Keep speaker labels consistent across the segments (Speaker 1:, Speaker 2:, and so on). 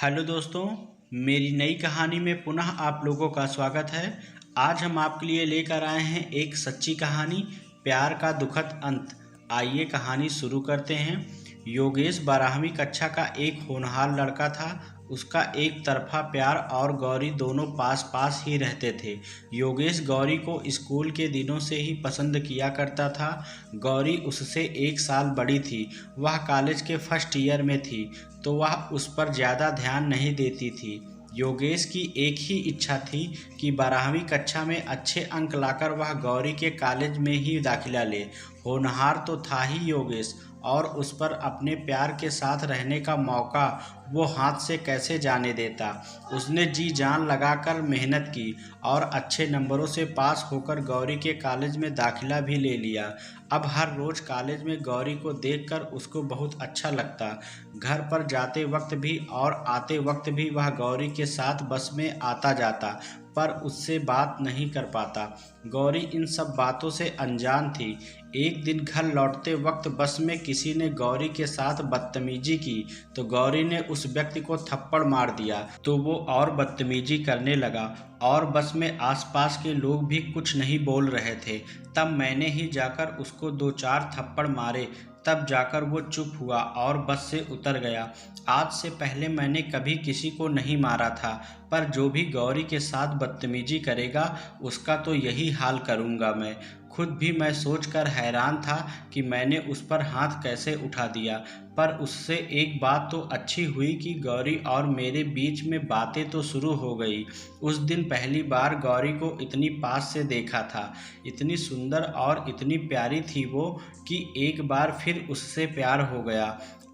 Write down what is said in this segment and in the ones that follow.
Speaker 1: Hello दोस्तों, मेरी नई कहानी में पुनः आप लोगों का स्वागत है। आज हम आपके लिए लेकर आए हैं एक सच्ची कहानी, प्यार का दुखद अंत। आइए कहानी शुरू करते हैं। योगेश 12वीं कक्षा का एक होनहार लड़का था। उसका एक तरफा प्यार और गौरी दोनों पास पास ही रहते थे। योगेश गौरी को स्कूल के दिनों से ही पसंद किया करता था। गौरी उससे 1 साल बड़ी थी। वह कॉलेज के फर्स्ट ईयर में थी, तो वह उस पर ज़्यादा ध्यान नहीं देती थी। योगेश की एक ही इच्छा थी कि 12वीं कक्षा में अच्छे अंक लाकर वह गौरी के कॉलेज में ही दाखिला ले। होनहार तो था ही योगेश, और उस पर अपने प्यार के साथ रहने का मौका वो हाथ से कैसे जाने देता। उसने जी जान लगाकर मेहनत की और अच्छे नंबरों से पास होकर गौरी के कॉलेज में दाखिला भी ले लिया। अब हर रोज़ कॉलेज में गौरी को देखकर उसको बहुत अच्छा लगता। घर पर जाते वक्त भी और आते वक्त भी वह गौरी के साथ बस में आता जाता, पर उससे बात नहीं कर पाता। गौरी इन सब बातों से अनजान थी। एक दिन घर लौटते वक्त बस में किसी ने गौरी के साथ बदतमीजी की, तो गौरी ने उस व्यक्ति को थप्पड़ मार दिया, तो वो और बदतमीजी करने लगा और बस में आसपास के लोग भी कुछ नहीं बोल रहे थे। तब मैंने ही जाकर उसको 2-4 थप्पड़ मारे, तब जाकर वो चुप हुआ और बस से उतर गया। आज से पहले मैंने कभी किसी को नहीं मारा था, पर जो भी गौरी के साथ बदतमीजी करेगा उसका तो यही हाल करूँगा मैं। खुद भी मैं सोचकर हैरान था कि मैंने उस पर हाथ कैसे उठा दिया। पर उससे एक बात तो अच्छी हुई कि गौरी और मेरे बीच में बातें तो शुरू हो गई। उस दिन पहली बार गौरी को इतनी पास से देखा था। इतनी सुंदर और इतनी प्यारी थी वो कि एक बार फिर उससे प्यार हो गया।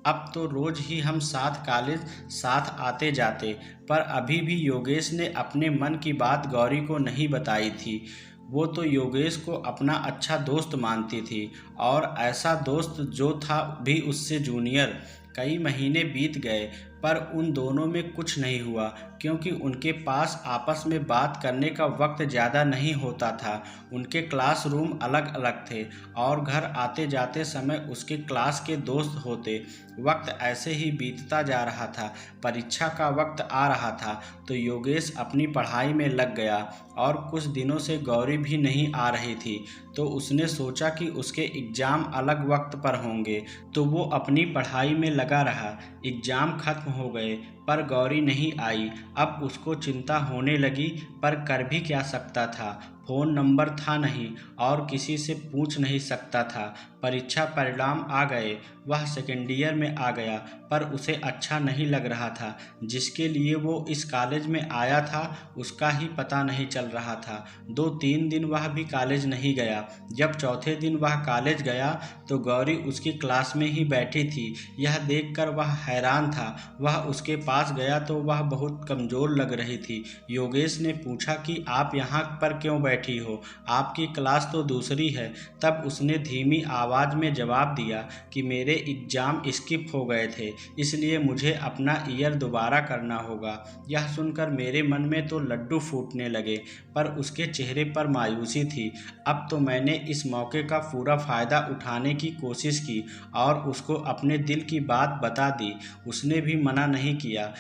Speaker 1: अब तो रोज़ ही हम साथ कॉलेज साथ आते जाते, पर अभी भी योगेश ने अपने मन की बात गौरी को नहीं बताई थी। वो तो योगेश को अपना अच्छा दोस्त मानती थी, और ऐसा दोस्त जो था भी उससे जूनियर। कई महीने बीत गए, पर उन दोनों में कुछ नहीं हुआ, क्योंकि उनके पास आपस में बात करने का वक्त ज़्यादा नहीं होता था। उनके क्लासरूम अलग अलग थे और घर आते जाते समय उसके क्लास के दोस्त होते। वक्त ऐसे ही बीतता जा रहा था। परीक्षा का वक्त आ रहा था, तो योगेश अपनी पढ़ाई में लग गया और कुछ दिनों से गौरी भी नहीं आ रही थी। तो उसने सोचा कि उसके एग्ज़ाम अलग वक्त पर होंगे, तो वो अपनी पढ़ाई में लगा रहा। एग्ज़ाम खत्म हो गए, पर गौरी नहीं आई। अब उसको चिंता होने लगी, पर कर भी क्या सकता था। फ़ोन नंबर था नहीं और किसी से पूछ नहीं सकता था। परीक्षा परिणाम आ गए। वह सेकेंड ईयर में आ गया, पर उसे अच्छा नहीं लग रहा था। जिसके लिए वो इस कॉलेज में आया था उसका ही पता नहीं चल रहा था। 2-3 दिन वह भी कॉलेज नहीं गया। जब चौथे दिन वह कॉलेज गया तो गौरी उसकी क्लास में ही बैठी थी। यह देखकर वह हैरान था। वह उसके पास गया तो वह बहुत कमज़ोर लग रही थी। योगेश ने पूछा कि आप यहाँ पर क्यों बैठी हो, आपकी क्लास तो दूसरी है। तब उसने धीमी आवाज़ में जवाब दिया कि मेरे एग्ज़ाम स्किप हो गए थे, इसलिए मुझे अपना ईयर दोबारा करना होगा। यह सुनकर मेरे मन में तो लड्डू फूटने लगे, पर उसके चेहरे पर मायूसी थी। अब तो मैंने इस मौके का पूरा फ़ायदा उठाने की कोशिश की और उसको अपने दिल की बात बता दी। उसने भी मना नहीं किया,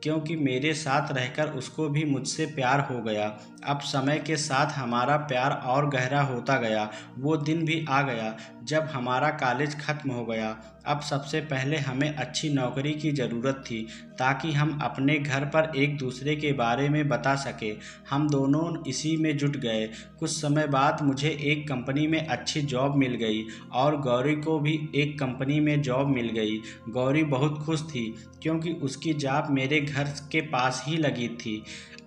Speaker 1: क्योंकि मेरे साथ रहकर उसको भी मुझसे प्यार हो गया। अब समय के साथ हमारा प्यार और गहरा होता गया। वो दिन भी आ गया जब हमारा कॉलेज ख़त्म हो गया। अब सबसे पहले हमें अच्छी नौकरी की ज़रूरत थी, ताकि हम अपने घर पर एक दूसरे के बारे में बता सकें। हम दोनों इसी में जुट गए। कुछ समय बाद मुझे एक कंपनी में अच्छी जॉब मिल गई और गौरी को भी एक कंपनी में जॉब मिल गई। गौरी बहुत खुश थी, क्योंकि उसकी जॉब मेरे घर के पास ही लगी थी।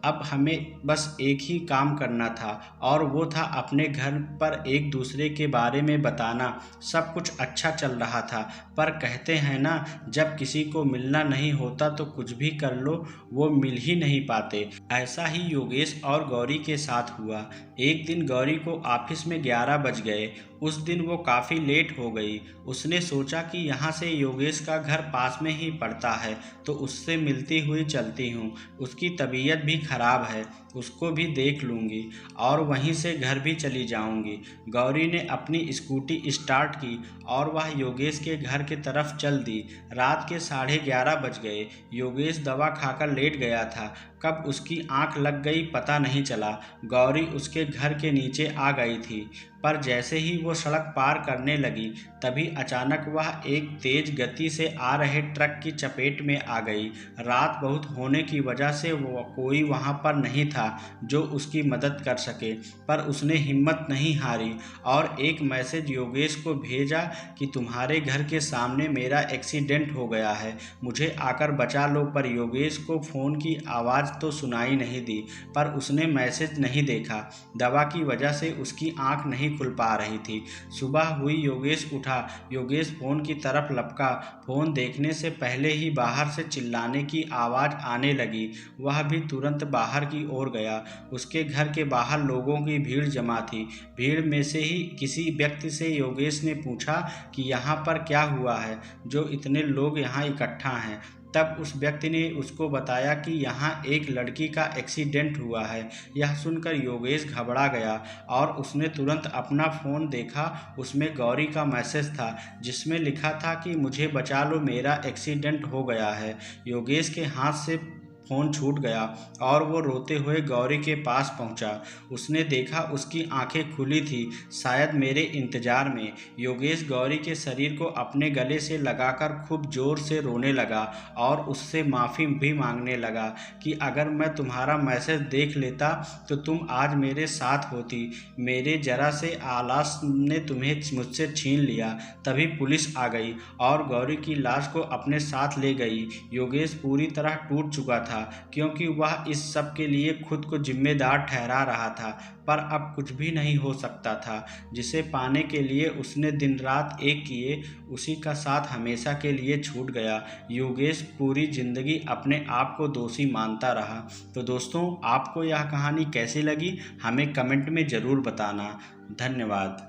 Speaker 1: अब हमें बस एक ही काम करना था, और वो था अपने घर पर एक दूसरे के बारे में बताना। सब कुछ अच्छा चल रहा था, पर कहते हैं ना, जब किसी को मिलना नहीं होता तो कुछ भी कर लो, वो मिल ही नहीं पाते। ऐसा ही योगेश और गौरी के साथ हुआ। एक दिन गौरी को ऑफिस में 11 बज गए। उस दिन वो काफ़ी लेट हो गई। उसने सोचा कि यहाँ से योगेश का घर पास में ही पड़ता है, तो उससे मिलती हुई चलती हूँ। उसकी तबीयत भी खराब है, उसको भी देख लूँगी और वहीं से घर भी चली जाऊँगी। गौरी ने अपनी स्कूटी स्टार्ट की और वह योगेश के घर की तरफ चल दी। रात के 11:30 बज गए। योगेश दवा खाकर लेट गया था। कब उसकी आंख लग गई पता नहीं चला। गौरी उसके घर के नीचे आ गई थी, पर जैसे ही वो सड़क पार करने लगी तभी अचानक वह एक तेज गति से आ रहे ट्रक की चपेट में आ गई। रात बहुत होने की वजह से वो कोई वहाँ पर नहीं था जो उसकी मदद कर सके, पर उसने हिम्मत नहीं हारी और एक मैसेज योगेश को भेजा कि तुम्हारे घर के सामने मेरा एक्सीडेंट हो गया है, मुझे आकर बचा लो। पर योगेश को फ़ोन की आवाज़ तो सुनाई नहीं दी, पर उसने मैसेज नहीं देखा। दवा की वजह से उसकी आंख नहीं खुल पा रही थी। सुबह हुई, योगेश उठा। योगेश फ़ोन की तरफ लपका। फ़ोन देखने से पहले ही बाहर से चिल्लाने की आवाज़ आने लगी। वह भी तुरंत बाहर की ओर गया। उसके घर के बाहर लोगों की भीड़ जमा थी। भीड़ में से ही किसी व्यक्ति से योगेश ने पूछा कि यहाँ पर क्या हुआ है जो इतने लोग यहाँ इकट्ठा हैं। तब उस व्यक्ति ने उसको बताया कि यहाँ एक लड़की का एक्सीडेंट हुआ है। यह सुनकर योगेश घबरा गया और उसने तुरंत अपना फ़ोन देखा। उसमें गौरी का मैसेज था जिसमें लिखा था कि मुझे बचा लो, मेरा एक्सीडेंट हो गया है। योगेश के हाथ से फ़ोन छूट गया और वो रोते हुए गौरी के पास पहुंचा। उसने देखा उसकी आंखें खुली थी, शायद मेरे इंतज़ार में। योगेश गौरी के शरीर को अपने गले से लगाकर खूब ज़ोर से रोने लगा और उससे माफ़ी भी मांगने लगा कि अगर मैं तुम्हारा मैसेज देख लेता तो तुम आज मेरे साथ होती। मेरे ज़रा से आलस ने तुम्हें मुझसे छीन लिया। तभी पुलिस आ गई और गौरी की लाश को अपने साथ ले गई। योगेश पूरी तरह टूट चुका था क्योंकि वह इस सब के लिए खुद को जिम्मेदार ठहरा रहा था, पर अब कुछ भी नहीं हो सकता था। जिसे पाने के लिए उसने दिन रात एक किए, उसी का साथ हमेशा के लिए छूट गया। योगेश पूरी ज़िंदगी अपने आप को दोषी मानता रहा। तो दोस्तों, आपको यह कहानी कैसी लगी हमें कमेंट में ज़रूर बताना। धन्यवाद।